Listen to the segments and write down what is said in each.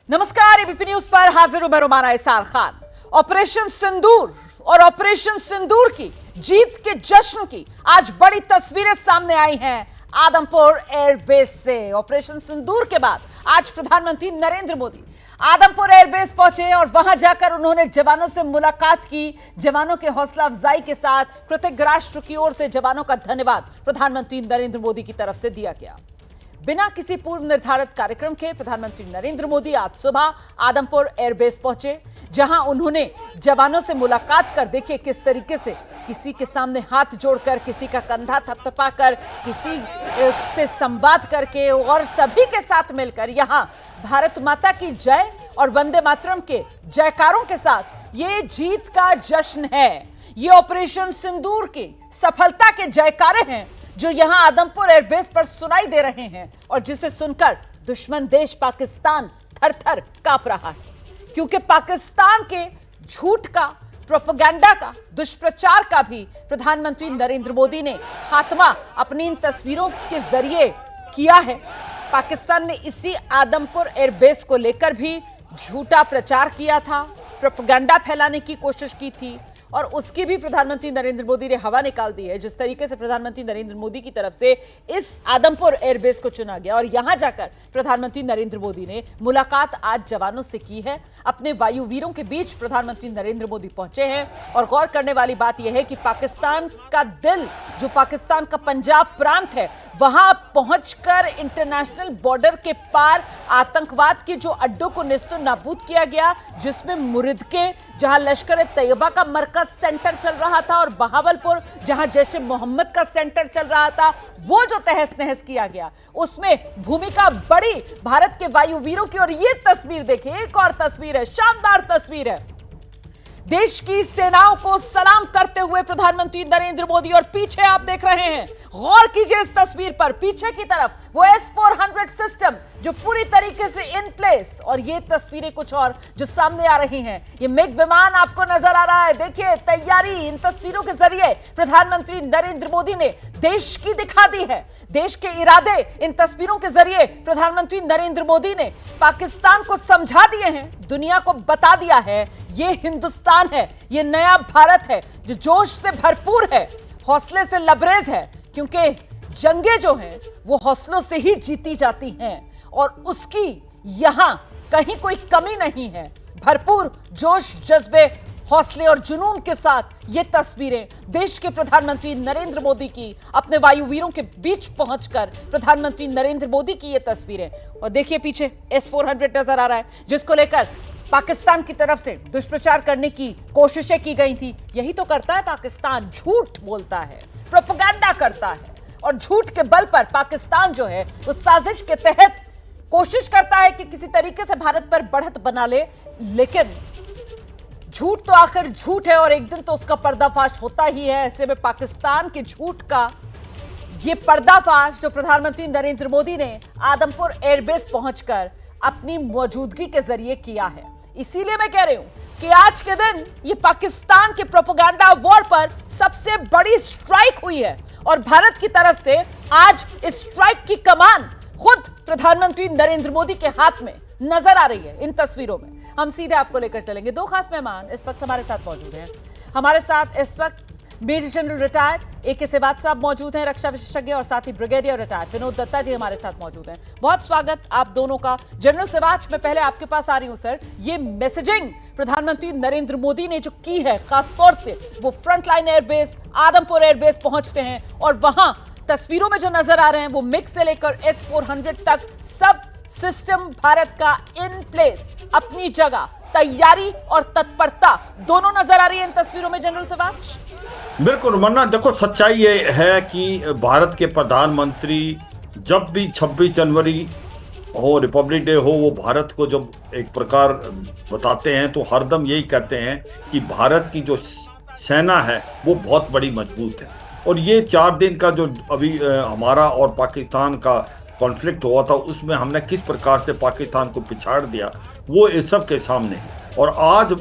नमस्कार, ABP news पर हाजिर हूं मैं रुमाना इसार खान। ऑपरेशन सिंदूर और ऑपरेशन सिंदूर की जीत के जश्न की आज बड़ी तस्वीरें सामने आई हैं आदमपुर एयरबेस से। ऑपरेशन सिंदूर के बाद आज प्रधानमंत्री नरेंद्र मोदी आदमपुर एयरबेस पहुंचे और वहां जाकर उन्होंने जवानों से मुलाकात की। जवानों के हौसला अफजाई के साथ कृतज्ञ राष्ट्र की ओर से जवानों का धन्यवाद प्रधानमंत्री नरेंद्र मोदी की तरफ से दिया गया। बिना किसी पूर्व निर्धारित कार्यक्रम के प्रधानमंत्री नरेंद्र मोदी आज सुबह आदमपुर एयरबेस पहुंचे, जहां उन्होंने जवानों से मुलाकात कर देखिए किस तरीके से किसी के सामने हाथ जोड़कर, किसी का कंधा थपथपाकर, किसी से संवाद करके और सभी के साथ मिलकर यहां भारत माता की जय और वंदे मातरम के जयकारों के साथ ये जीत का जश्न है। ये ऑपरेशन सिंदूर की सफलता के जयकारे हैं जो यहां आदमपुर एयरबेस पर सुनाई दे रहे हैं और जिसे सुनकर दुश्मन देश पाकिस्तान थर-थर कांप रहा है, क्योंकि पाकिस्तान के झूठ का, प्रोपेगेंडा का, दुष्प्रचार का भी प्रधानमंत्री नरेंद्र मोदी ने खात्मा अपनी इन तस्वीरों के जरिए किया है। पाकिस्तान ने इसी आदमपुर एयरबेस को लेकर भी झूठा प्रचार किया था, प्रोपेगेंडा फैलाने की कोशिश की थी और उसकी भी प्रधानमंत्री नरेंद्र मोदी ने हवा निकाल दी है। जिस तरीके से प्रधानमंत्री नरेंद्र मोदी की तरफ से इस आदमपुर एयरबेस को चुना गया और यहां जाकर प्रधानमंत्री नरेंद्र मोदी ने मुलाकात आज जवानों से की है। अपने वायुवीरों के बीच प्रधानमंत्री नरेंद्र मोदी पहुंचे हैं और गौर करने वाली बात यह है कि पाकिस्तान का दिल, जो पाकिस्तान का पंजाब प्रांत है, वहां पहुंचकर इंटरनेशनल बॉर्डर के पार आतंकवाद के जो अड्डों को नेस्तो नाबूद किया गया, जिसमें मुरिद के, जहां लश्कर तैयबा का मरकज सेंटर चल रहा था और बहावलपुर जहां जैश ए मोहम्मद का सेंटर चल रहा था, वो जो तहस नहस किया गया, उसमें भूमिका बड़ी भारत के वायुवीरों की। और ये तस्वीर देखिए, एक और तस्वीर है, शानदार तस्वीर है, देश की सेनाओं को सलाम करते हुए प्रधानमंत्री नरेंद्र मोदी। और पीछे आप देख रहे हैं, गौर कीजिए इस तस्वीर पर, पीछे की तरफ वो S-400 सिस्टम जो पूरी तरीके से इन प्लेस, और ये तस्वीरें कुछ और जो सामने आ रही हैं, ये मिग विमान आपको नजर आ रहा है। देखिए तैयारी इन तस्वीरों के जरिए प्रधानमंत्री नरेंद्र मोदी ने देश की दिखा दी है, देश के इरादे इन तस्वीरों के जरिए प्रधानमंत्री नरेंद्र मोदी ने पाकिस्तान को समझा दिए हैं, दुनिया को बता दिया है ये हिंदुस्तान है, ये नया भारत है जो जोश से भरपूर है, हौसले से लबरेज है, क्योंकि जंगें जो हैं वो हौसलों से ही जीती जाती हैं और उसकी यहां कहीं कोई कमी नहीं है। भरपूर जोश, जज्बे, हौसले और जुनून के साथ ये तस्वीरें देश के प्रधानमंत्री नरेंद्र मोदी की, अपने वायुवीरों के बीच पहुंचकर प्रधानमंत्री नरेंद्र मोदी की ये तस्वीरें। और देखिए पीछे S-400 नजर आ रहा है, जिसको लेकर पाकिस्तान की तरफ से दुष्प्रचार करने की कोशिशें की गई थी। यही तो करता है पाकिस्तान, झूठ बोलता है, प्रोपेगेंडा करता है और झूठ के बल पर पाकिस्तान जो है वो साजिश के तहत कोशिश करता है कि किसी तरीके से भारत पर बढ़त बना ले, लेकिन झूठ तो आखिर झूठ है और एक दिन तो उसका पर्दाफाश होता ही है। ऐसे में पाकिस्तान के झूठ का ये पर्दाफाश जो प्रधानमंत्री नरेंद्र मोदी ने आदमपुर एयरबेस पहुंचकर अपनी मौजूदगी के जरिए किया है। इसीलिए मैं कह रही हूं कि आज के दिन ये पाकिस्तान के प्रोपेगेंडा वॉर पर सबसे बड़ी स्ट्राइक हुई है और भारत की तरफ से आज इस स्ट्राइक की कमान खुद प्रधानमंत्री नरेंद्र मोदी के हाथ में नजर आ रही है। इन तस्वीरों में हम सीधे आपको लेकर चलेंगे। दो खास मेहमान इस वक्त हमारे साथ मौजूद हैं। हमारे साथ इस वक्त major general retired AK Sehwag साहब मौजूद हैं, रक्षा विशेषज्ञ, और साथ ही ब्रिगेडियर रिटायर्ड विनोद दत्ता जी हमारे साथ मौजूद हैं। बहुत स्वागत आप दोनों का। जनरल सेहवाग, मैं पहले आपके पास आ रही हूं सर। ये मैसेजिंग प्रधानमंत्री नरेंद्र मोदी ने जो की है, खासतौर से वो फ्रंटलाइन एयरबेस आदमपुर एयरबेस पहुंचते हैं और वहां तस्वीरों में जो नजर आ रहे हैं वो मिग से लेकर S-400 तक सब सिस्टम भारत का इन प्लेस, अपनी जगह, तैयारी और तत्परता दोनों नजर आ रही है इन तस्वीरों में। जनरल सेहवाग बिल्कुल मन्ना, देखो सच्चाई ये है कि भारत के प्रधानमंत्री जब भी 26 जनवरी हो, रिपब्लिक डे हो, वो भारत को जब एक प्रकार बताते हैं तो हरदम यही कहते हैं कि भारत की जो सेना है वो बहुत बड़ी मजबूत है। और ये 4 दिन का जो अभी हमारा और पाकिस्तान का कॉन्फ्लिक्ट हुआ था, उसमें हमने किस प्रकार से पाकिस्तान को पिछाड़ दिया, वो इस सब के सामने है। और आज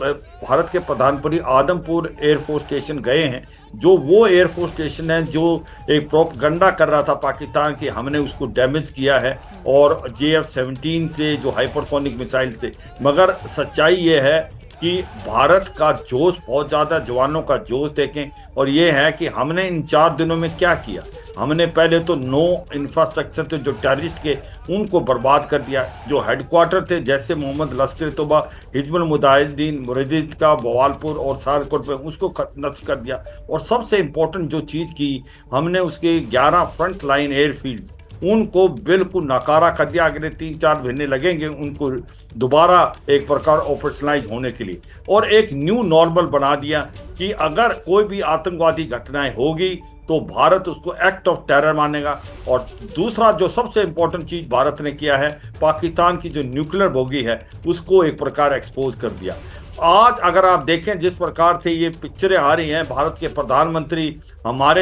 भारत के प्रधानमंत्री आदमपुर एयरफोर्स स्टेशन गए हैं, जो वो एयरफोर्स स्टेशन है जो एक प्रोपगंडा कर रहा था पाकिस्तान कि हमने उसको डैमेज किया है और JF-17 से जो हाइपरसोनिक मिसाइल से। मगर सच्चाई ये है कि भारत का जोश बहुत ज़्यादा, जवानों का जोश देखें, और ये है कि हमने इन 4 दिनों में क्या किया। हमने पहले तो 9 इंफ्रास्ट्रक्चर थे जो टेररिस्ट के, उनको बर्बाद कर दिया। जो हेडक्वार्टर थे जैसे मोहम्मद लश्कर तोबा, हिजबुल मुजाहिदीन का बवालपुर और सारकोट पे, उसको नष्ट कर दिया। और सबसे इम्पोर्टेंट जो चीज़ की, हमने उसके 11 फ्रंट लाइन एयरफील्ड, उनको बिल्कुल नकारा कर दिया। अगले 3-4 महीने लगेंगे उनको दोबारा एक प्रकार ऑपरेशनलाइज होने के लिए, और एक न्यू नॉर्मल बना दिया कि अगर कोई भी आतंकवादी घटनाएं होगी तो भारत उसको एक्ट ऑफ टेरर मानेगा। और दूसरा जो सबसे इंपॉर्टेंट चीज भारत ने किया है, पाकिस्तान की जो न्यूक्लियर बोगी है उसको एक प्रकार एक्सपोज कर दिया। आज अगर आप देखें जिस प्रकार से ये पिक्चरें आ रही हैं, भारत के प्रधानमंत्री हमारे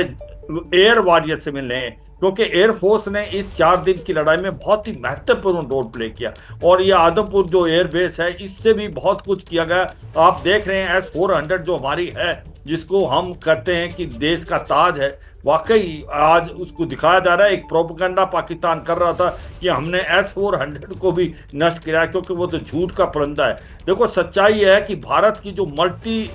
एयर वॉरियर से मिल रहे हैं, क्योंकि एयरफोर्स ने इस 4 दिन की लड़ाई में बहुत ही महत्वपूर्ण रोल प्ले किया। और ये आदमपुर जो एयरबेस है, इससे भी बहुत कुछ किया गया। आप देख रहे हैं S-400 जो हमारी है, जिसको हम कहते हैं कि देश का ताज है, वाकई आज उसको दिखाया जा रहा है। एक प्रोपगंडा पाकिस्तान कर रहा था कि हमने S-400 को भी नष्ट किया, क्योंकि वो तो झूठ का परिंदा है। देखो सच्चाई है कि भारत की जो मल्टी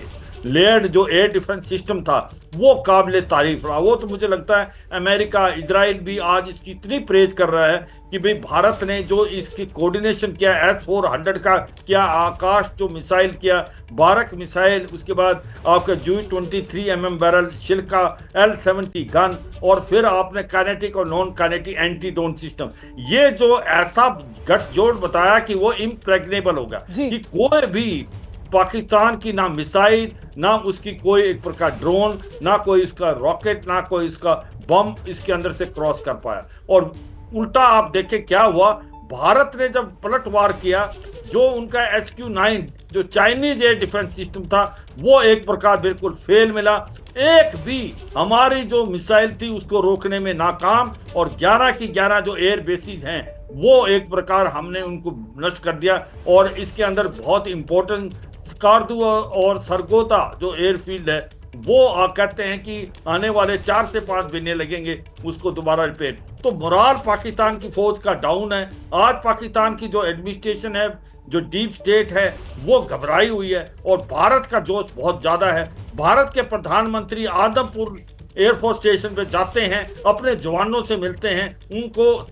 लेयर्ड जो एयर डिफेंस सिस्टम था वो काबिल तारीफ रहा। वो तो मुझे लगता है अमेरिका, इजराइल भी आज इसकी इतनी प्रेज कर रहा है कि भाई भारत ने जो इसकी कोऑर्डिनेशन किया, S-400 का किया, आकाश जो मिसाइल किया, बारक मिसाइल, उसके बाद आपका Ju-23mm बैरल शिल्का L-70 गन, और फिर आपने काइनेटिक और non kinetic anti drone system, ये जो ऐसा गठजोड़ बताया कि वो इम्प्रेग्नेबल होगा कि कोई भी पाकिस्तान की ना मिसाइल, ना उसकी कोई एक प्रकार ड्रोन, ना कोई इसका रॉकेट, ना कोई इसका बम इसके अंदर से क्रॉस कर पाया। और उल्टा आप देखें क्या हुआ, भारत ने जब पलटवार किया, जो उनका HQ-9 जो चाइनीज एयर डिफेंस सिस्टम था वो एक प्रकार बिल्कुल फेल मिला। एक भी हमारी जो मिसाइल थी उसको रोकने में नाकाम, और 11 की 11 जो एयर बेसिस हैं वो एक प्रकार हमने उनको नष्ट कर दिया। और इसके अंदर बहुत इंपॉर्टेंट स्कार्दू और सरगोदा जो एयरफील्ड है, वो कहते हैं कि आने वाले 4 से 5 महीने लगेंगे उसको दोबारा रिपेयर। तो मोराल पाकिस्तान की फौज का डाउन है। आज पाकिस्तान की जो एडमिनिस्ट्रेशन है, जो डीप स्टेट है, वो घबराई हुई है, और भारत का जोश बहुत ज्यादा है। भारत के प्रधानमंत्री आदमपुर एयरफोर्स स्टेशन पे जाते हैं, अपने जवानों से मिलते हैं, उनको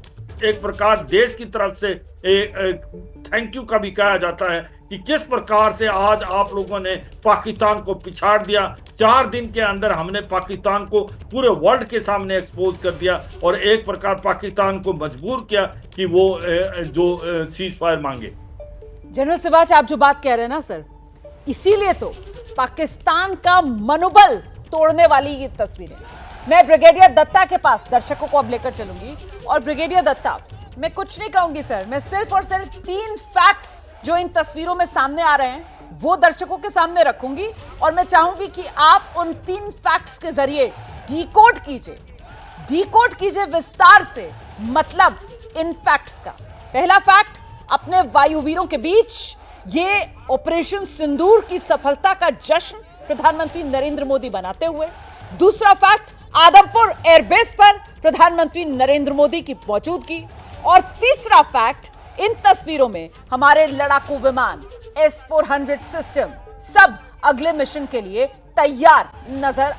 एक प्रकार देश की तरफ से थैंक यू का भी कहा जाता है कि किस प्रकार से आज आप लोगों ने पाकिस्तान को पिछाड़ दिया। 4 दिन के अंदर हमने पाकिस्तान को पूरे वर्ल्ड के सामने एक्सपोज कर दिया, और एक प्रकार पाकिस्तान को मजबूर किया कि वो जो सीज फायर मांगे। जनरल सिवाच, आप जो बात कह रहे हैं ना सर, इसीलिए तो पाकिस्तान का मनोबल तोड़ने वाली ये तस्वीरें। मैं ब्रिगेडियर दत्ता के पास दर्शकों को अब लेकर चलूंगी, और ब्रिगेडियर दत्ता, मैं कुछ नहीं कहूंगी सर, मैं सिर्फ और सिर्फ 3 फैक्ट्स जो इन तस्वीरों में सामने आ रहे हैं वो दर्शकों के सामने रखूंगी, और मैं चाहूंगी कि आप उन 3 फैक्ट्स के जरिए डिकोड कीजिए विस्तार से मतलब इन फैक्ट्स का। पहला फैक्ट, अपने वायुवीरों के बीच ये ऑपरेशन सिंदूर की सफलता का जश्न प्रधानमंत्री नरेंद्र मोदी मनाते हुए। दूसरा फैक्ट, आदमपुर एयरबेस पर प्रधानमंत्री नरेंद्र मोदी की मौजूदगी। और तीसरा फैक्ट, इन तस्वीरों में हमारे लड़ाकू विमान S-400 सिस्टम सब अगले मिशन के लिए तैयार नजर